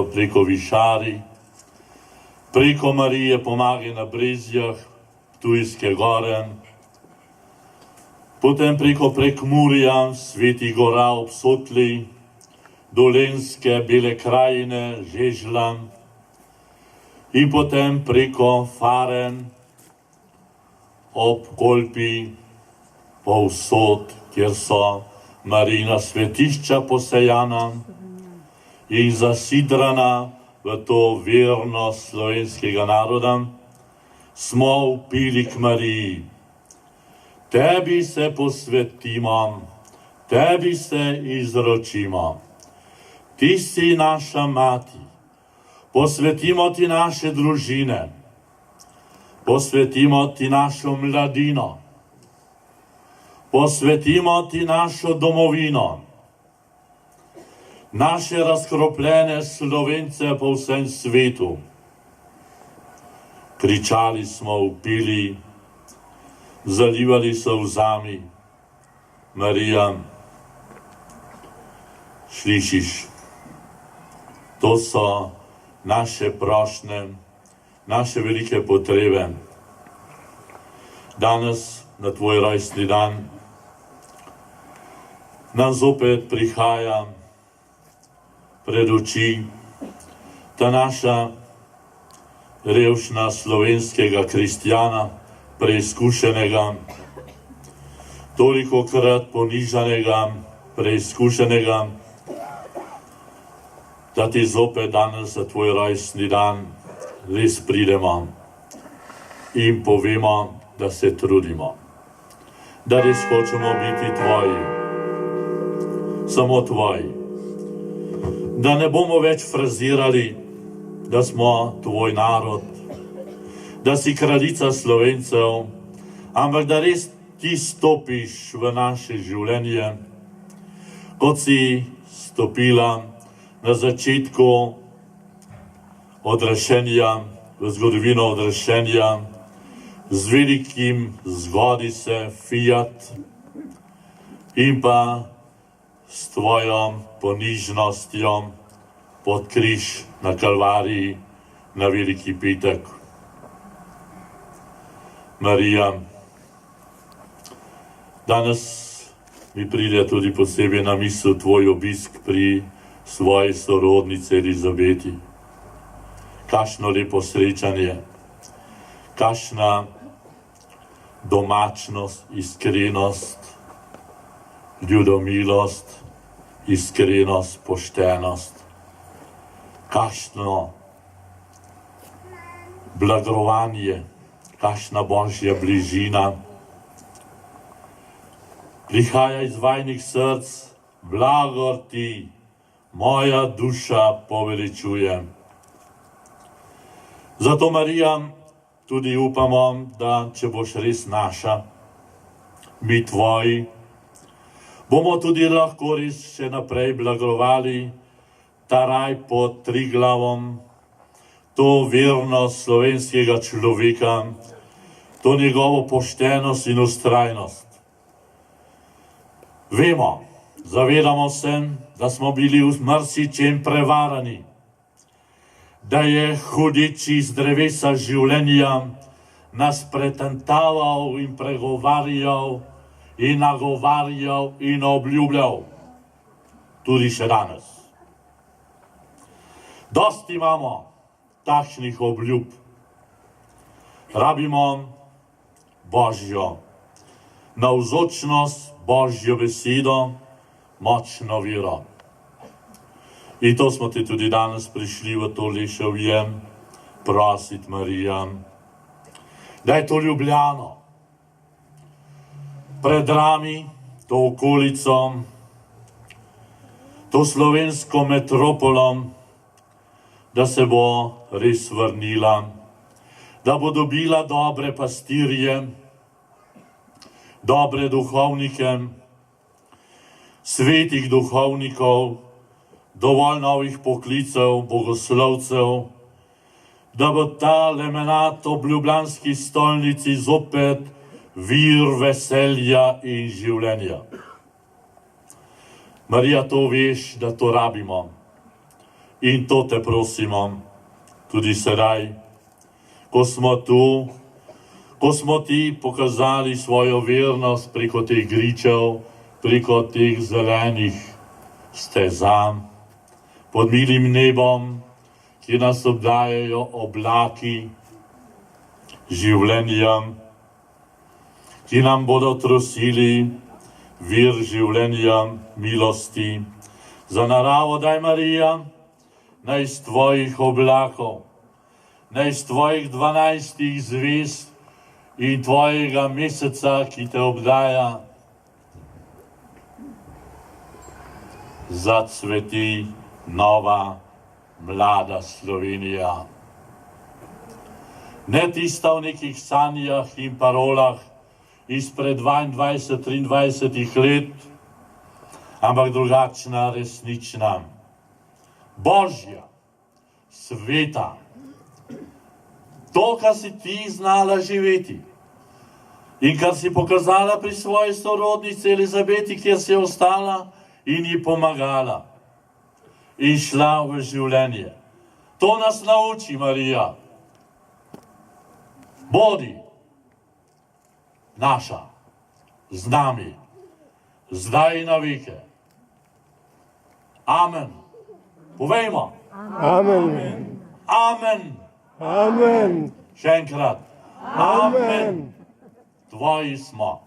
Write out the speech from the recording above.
preko Višari, preko Marije Pomage na Brezjah, Ptujske gore, potem preko Prekmurja, Svetih gora ob Sotli, Dolenjske, Bele krajine, Žežlja in potem preko Faren ob Kolpi, povsod, kjer so Marijina svetišča posejana in zasidrana v to vernost slovenskega naroda, smo vpili k Mariji. Tebi se posvetimo, tebi se izročimo. Ti si naša mati, posvetimo ti naše družine, posvetimo ti našo mladino, posvetimo ti našo domovino, naše razkropljene Slovence po vsem svetu. Kričali smo, vpili, zalivali solzami. Marija, slišiš, to so naše prošnje, naše velike potrebe. Danes, na tvoj rojstni dan, nam zopet prihaja pred oči ta naša revšna slovenskega kristjana, preizkušenega, tolikokrat ponižanega, preizkušenega, da ti zopet danes za tvoj rojstni dan res pridemo in povemo, da se trudimo, da res hočemo biti tvoji, samo tvoji, da ne bomo več frazirali, da smo tvoj narod, da si kraljica Slovencev, ampak da res ti stopiš v naše življenje, kot si stopila na začetku odrešenja, v zgodovino odrešenja, z velikim zgodi se Fiat in pa s tvojo ponižnostjo pod križ na Kalvariji na Veliki petek. Marija, danes mi pride tudi posebej na misel tvoj obisk pri svoji sorodnici Elizabeti. Kakšno lepo srečanje, kakšna domačnost, iskrenost, ljudomilost, iskrenost, poštenost, kakšno blagrovanje, kakšna božja bližina. Prihaja iz vajnih src, blagor ti, moja duša poveličuje. Zato, Marija, tudi upamo, da če boš res naša, mi tvoji, bomo tudi lahko res še naprej blagrovali ta raj pod Triglavom, to vernost slovenskega človeka, to njegovo poštenost in vztrajnost. Vemo, zavedamo se, da smo bili v marsičem prevarani, da je hudič iz drevesa življenja nas pretentaval in pregovarjal in nagovarjal in obljubljal. Tudi še danes. Dosti imamo takšnih obljub. Rabimo Božjo navzočnost, Božjo besedo, močno vero. In to smo ti tudi danes prišli v to Lešovje prositi, Marija, da je to Ljubljano, pred nami, to okolico, to slovensko metropolo, da se bo res vrnila, da bo dobila dobre pastirje, dobre duhovnike, svetih duhovnikov, dovolj novih poklicev, bogoslovcev, da bo ta lemenat ob ljubljanski stolnici zopet vir veselja in življenja. Marija, to veš, da to rabimo. In to te prosimo tudi sedaj, ko smo tu, ko smo ti pokazali svojo vernost preko teh gričev, preko teh zelenih steza, pod milim nebom, ki nas obdajajo oblaki življenjem, ki nam bodo trosili vir življenja, milosti. Za naravo daj, Marija, naj iz tvojih oblakov, naj iz tvojih 12 zvezd in tvojega meseca, ki te obdaja, zacveti nova, mlada Slovenija. Ne tista v nekih sanjah in parolah izpred 22-23 let, ampak drugačna, resnična, božja, sveta. To, kar si ti znala živeti in kar si pokazala pri svoji sorodnici Elizabeti, kjer si ostala in ji pomagala in šla v življenje. To nas nauči, Marija. Bodi naša, z nami, zdaj in na veke. Amen. Povejmo. Amen. Amen. Amen. Še enkrat. Amen. Tvoji smo.